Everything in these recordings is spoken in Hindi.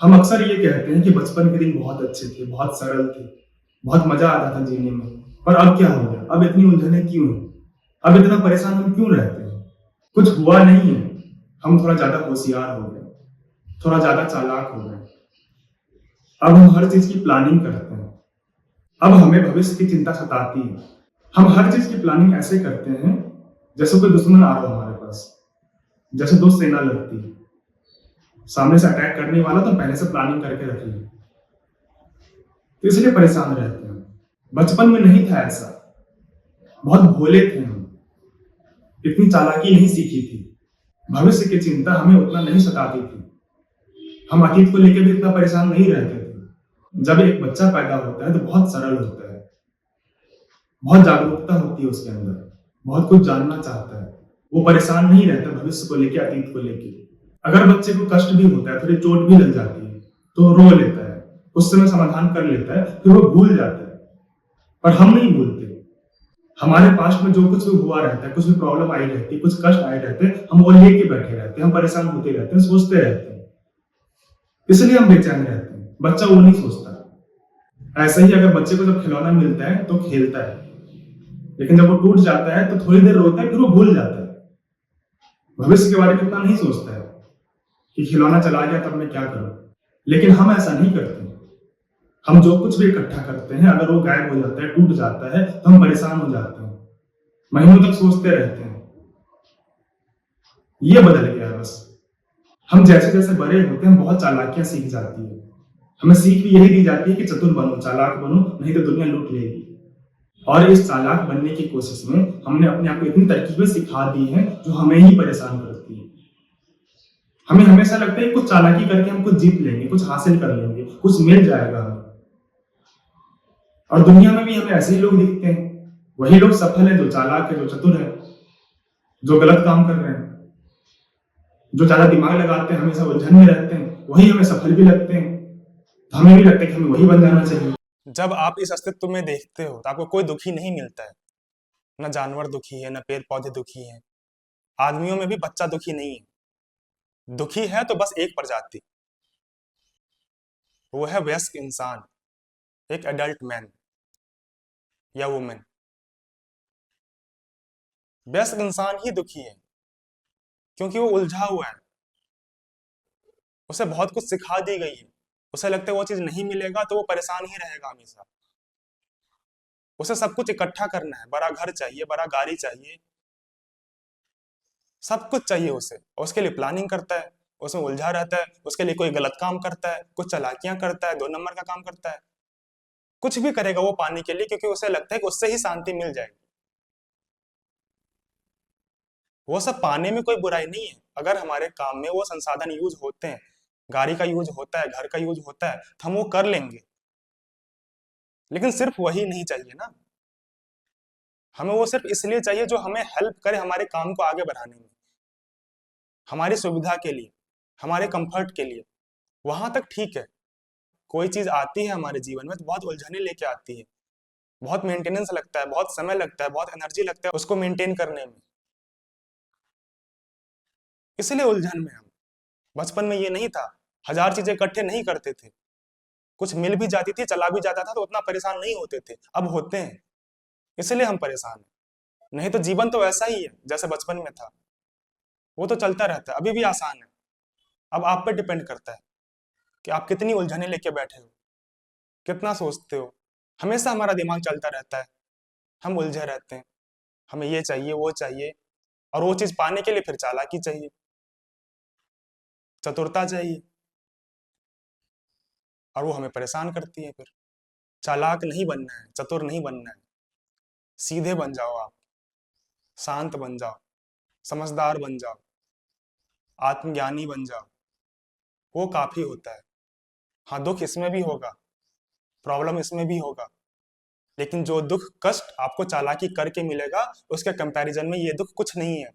हम अक्सर ये कहते हैं कि बचपन के दिन बहुत अच्छे थे, बहुत सरल थे, बहुत मजा आता था जीने में। पर अब क्या हो गया? अब इतनी उलझने क्यों हैं? अब इतना परेशान हम क्यों रहते हैं? कुछ हुआ नहीं है। हम थोड़ा ज्यादा होशियार हो गए, थोड़ा ज्यादा चालाक हो गए। अब हम हर चीज की प्लानिंग करते हैं। अब हमें भविष्य की चिंता सताती है। हम हर चीज की प्लानिंग ऐसे करते हैं जैसे कोई दुश्मन आ रहा हो हमारे पास, जैसे दो सेना लड़ती है। सामने से अटैक करने वाला तो पहले से प्लानिंग करके रख ली, तो इसलिए परेशान रहते हैं। बचपन में नहीं था ऐसा। बहुत भोले थे हम, इतनी चालाकी नहीं सीखी थी। भविष्य की चिंता हमें उतना नहीं सताती थी। हम अतीत को लेकर भी इतना परेशान नहीं रहते थे। जब एक बच्चा पैदा होता है तो बहुत सरल होता है, बहुत जागरूकता होती है उसके अंदर, बहुत कुछ जानना चाहता है। वो परेशान नहीं रहता भविष्य को लेकर, अतीत को लेकर। अगर बच्चे को कष्ट भी होता है, थोड़ी चोट भी लग जाती है, तो रो लेता है, उस समय समाधान कर लेता है, फिर वो भूल जाता है। पर हम नहीं भूलते। हमारे पास्ट में जो कुछ भी हुआ रहता है, कुछ भी प्रॉब्लम आई रहती है, कुछ कष्ट आए रहते हैं, हम वो लेके बैठे रहते हैं, हम परेशान होते रहते हैं, सोचते रहते हैं। इसलिए हम बेचैन रहते हैं। बच्चा वो नहीं सोचता। ऐसे ही अगर बच्चे को जब खिलौना मिलता है तो खेलता है, लेकिन जब वो टूट जाता है तो थोड़ी देर रोता है, फिर वो भूल जाता है। भविष्य के बारे में इतना नहीं सोचता है कि खिलौना चला गया तब मैं क्या करूं। लेकिन हम ऐसा नहीं करते। हम जो कुछ भी इकट्ठा करते हैं, अगर वो गायब हो जाता है, टूट जाता है, तो हम परेशान हो जाते हैं, महीनों तक सोचते रहते हैं। ये बदल गया है बस। हम जैसे जैसे बड़े होते हैं, बहुत चालाकियां सीख जाती है। हमें सीख भी यही दी जाती है कि चतुर बनो, चालाक बनो, नहीं तो दुनिया लूट लेगी। और इस चालाक बनने की कोशिश में हमने अपने आप को इतनी तरकीबें सिखा दी हैं जो हमें ही परेशान करती है। हमें हमेशा लगता है कुछ चालाकी करके हम कुछ जीत लेंगे, कुछ हासिल कर लेंगे, कुछ मिल जाएगा हमें। और दुनिया में भी हमें ऐसे ही लोग दिखते हैं। वही लोग सफल है जो चालाक है, जो चतुर है, जो गलत काम कर रहे हैं, जो ज्यादा दिमाग लगाते हैं, हमेशा उलझन में रहते हैं, वही हमें सफल भी लगते हैं। तो हमें भी लगता है कि हमें वही बन जाना चाहिए। जब आप इस अस्तित्व में देखते हो तो आपको कोई दुखी नहीं मिलता है। न जानवर दुखी है, न पेड़ पौधे दुखी हैं। आदमियों में भी बच्चा दुखी नहीं है। दुखी है तो बस एक प्रजाति, वो है वयस्क इंसान, एक एडल्ट मैन या वुमेन। वयस्क इंसान ही दुखी है क्योंकि वो उलझा हुआ है। उसे बहुत कुछ सिखा दी गई है। उसे लगता है वो चीज नहीं मिलेगा तो वो परेशान ही रहेगा हमेशा। उसे सब कुछ इकट्ठा करना है, बड़ा घर चाहिए, बड़ा गाड़ी चाहिए, सब कुछ चाहिए उसे, और उसके लिए प्लानिंग करता है। उसमें उलझा रहता है, उसके लिए कोई गलत काम करता है, कुछ चालाकियां करता है, 2 नंबर का काम करता है। कुछ भी करेगा वो पाने के लिए, क्योंकि उसे लगता है कि उससे ही शांति मिल जाएगी। वो सब पाने में कोई बुराई नहीं है। अगर हमारे काम में वो संसाधन यूज होते हैं, गाड़ी का यूज होता है, घर का यूज होता है, तो हम वो कर लेंगे। लेकिन सिर्फ वही नहीं चाहिए ना। हमें वो सिर्फ इसलिए चाहिए जो हमें हेल्प करे हमारे काम को आगे बढ़ाने में, हमारी सुविधा के लिए, हमारे कंफर्ट के लिए। वहां तक ठीक है। कोई चीज आती है हमारे जीवन में तो बहुत उलझने लेके आती है, बहुत मेंटेनेंस लगता है, बहुत समय लगता है, बहुत एनर्जी लगता है उसको मेंटेन करने में। इसलिए उलझन में हम। बचपन में ये नहीं था। हजार चीजें इकट्ठे नहीं करते थे। कुछ मिल भी जाती थी, चला भी जाता था, तो उतना परेशान नहीं होते थे। अब होते हैं, इसलिए हम परेशान हैं। नहीं तो जीवन तो ऐसा ही है जैसे बचपन में था, वो तो चलता रहता है, अभी भी आसान है। अब आप पे डिपेंड करता है कि आप कितनी उलझने लेके बैठे हो, कितना सोचते हो। हमेशा हमारा दिमाग चलता रहता है, हम उलझे रहते हैं। हमें ये चाहिए, वो चाहिए, और वो चीज पाने के लिए फिर चालाकी चाहिए, चतुरता चाहिए, और वो हमें परेशान करती है फिर। चालाक नहीं बनना है, चतुर नहीं बनना है। सीधे बन जाओ आप, शांत बन जाओ, समझदार बन जाओ, आत्मज्ञानी बन जाओ। वो काफी होता है। हाँ, दुख इसमें भी होगा, प्रॉब्लम इसमें भी होगा, लेकिन जो दुख कष्ट आपको चालाकी करके मिलेगा, उसके कंपैरिजन में ये दुख कुछ नहीं है।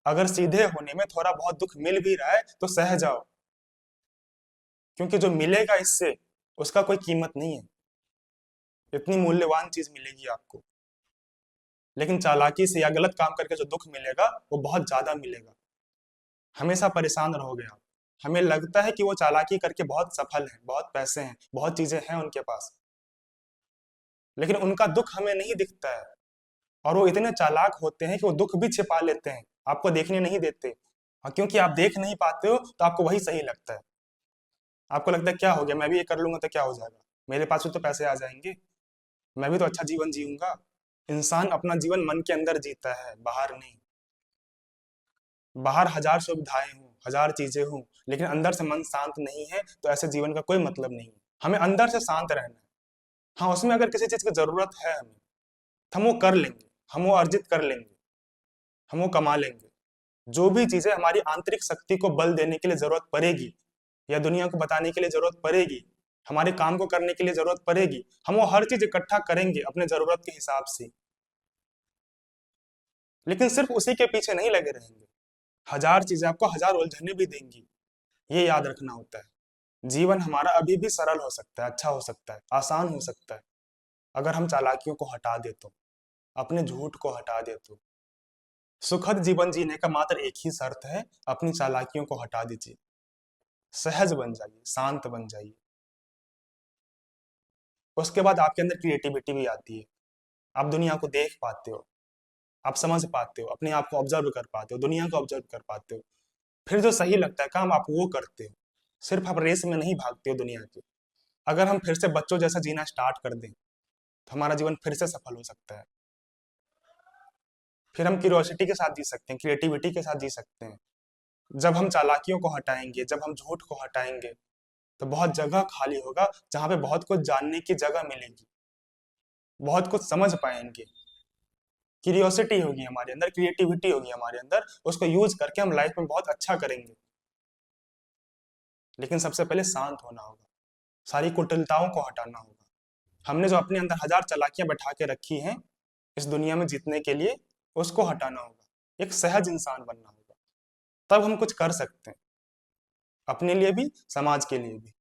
अगर सीधे होने में थोड़ा बहुत दुख मिल भी रहा है तो सह जाओ, क्योंकि जो मिलेगा इससे उसका कोई कीमत नहीं है। इतनी मूल्यवान चीज मिलेगी आपको। लेकिन चालाकी से या गलत काम करके जो दुख मिलेगा वो बहुत ज्यादा मिलेगा। हमेशा परेशान रहोगे आप। हमें लगता है कि वो चालाकी करके बहुत सफल हैं, बहुत पैसे हैं, बहुत चीजें हैं उनके पास, लेकिन उनका दुख हमें नहीं दिखता है। और वो इतने चालाक होते हैं कि वो दुख भी छिपा लेते हैं, आपको देखने नहीं देते। और क्योंकि आप देख नहीं पाते हो तो आपको वही सही लगता है। आपको लगता है क्या हो गया, मैं भी ये कर लूंगा तो क्या हो जाएगा, मेरे पास भी तो पैसे आ जाएंगे, मैं भी तो अच्छा जीवन जीऊंगा। इंसान अपना जीवन मन के अंदर जीता है, बाहर नहीं। बाहर हजार सुविधाएं हों, हजार चीजें हों, लेकिन अंदर से मन शांत नहीं है तो ऐसे जीवन का कोई मतलब नहीं है। हमें अंदर से शांत रहना है। हाँ, उसमें अगर किसी चीज की जरूरत है हमें, तो हम वो कर लेंगे, हम वो अर्जित कर लेंगे, हम वो कमा लेंगे। जो भी चीजें हमारी आंतरिक शक्ति को बल देने के लिए जरूरत पड़ेगी, या दुनिया को बताने के लिए जरूरत पड़ेगी, हमारे काम को करने के लिए जरूरत पड़ेगी, हम वो हर चीज इकट्ठा करेंगे अपने जरूरत के हिसाब से। लेकिन सिर्फ उसी के पीछे नहीं लगे रहेंगे, हजार चीजें आपको हजार उलझने भी देंगी। ये याद रखना होता है। जीवन हमारा अभी भी सरल हो सकता है, अच्छा हो सकता है, आसान हो सकता है, अगर हम चालाकियों को हटा दे तो, अपने झूठ को हटा दे तो। सुखद जीवन जीने का मात्र एक ही शर्त है, अपनी चालाकियों को हटा दीजिए, सहज बन जाइए, शांत बन जाइए। उसके बाद आपके अंदर क्रिएटिविटी भी आती है, आप दुनिया को देख पाते हो, आप समझ पाते हो, अपने आप को ऑब्जर्व कर पाते हो, दुनिया को ऑब्जर्व कर पाते हो। फिर जो सही लगता है काम आप वो करते हो, सिर्फ आप रेस में नहीं भागते हो दुनिया के। अगर हम फिर से बच्चों जैसा जीना स्टार्ट कर दें तो हमारा जीवन फिर से सफल हो सकता है। फिर हम क्यूरियोसिटी के साथ जी सकते हैं, क्रिएटिविटी के साथ जी सकते हैं। जब हम चालाकियों को हटाएंगे, जब हम झूठ को हटाएंगे, तो बहुत जगह खाली होगा जहां पे बहुत कुछ जानने की जगह मिलेगी, बहुत कुछ समझ पाएंगे। क्यूरियोसिटी होगी हमारे अंदर, क्रिएटिविटी होगी हमारे अंदर, उसको यूज करके हम लाइफ में बहुत अच्छा करेंगे। लेकिन सबसे पहले शांत होना होगा, सारी कुटिलताओं को हटाना होगा। हमने जो अपने अंदर हजार चालाकियां बैठा के रखी हैं इस दुनिया में जीतने के लिए, उसको हटाना होगा, एक सहज इंसान बनना होगा। तब हम कुछ कर सकते हैं, अपने लिए भी, समाज के लिए भी।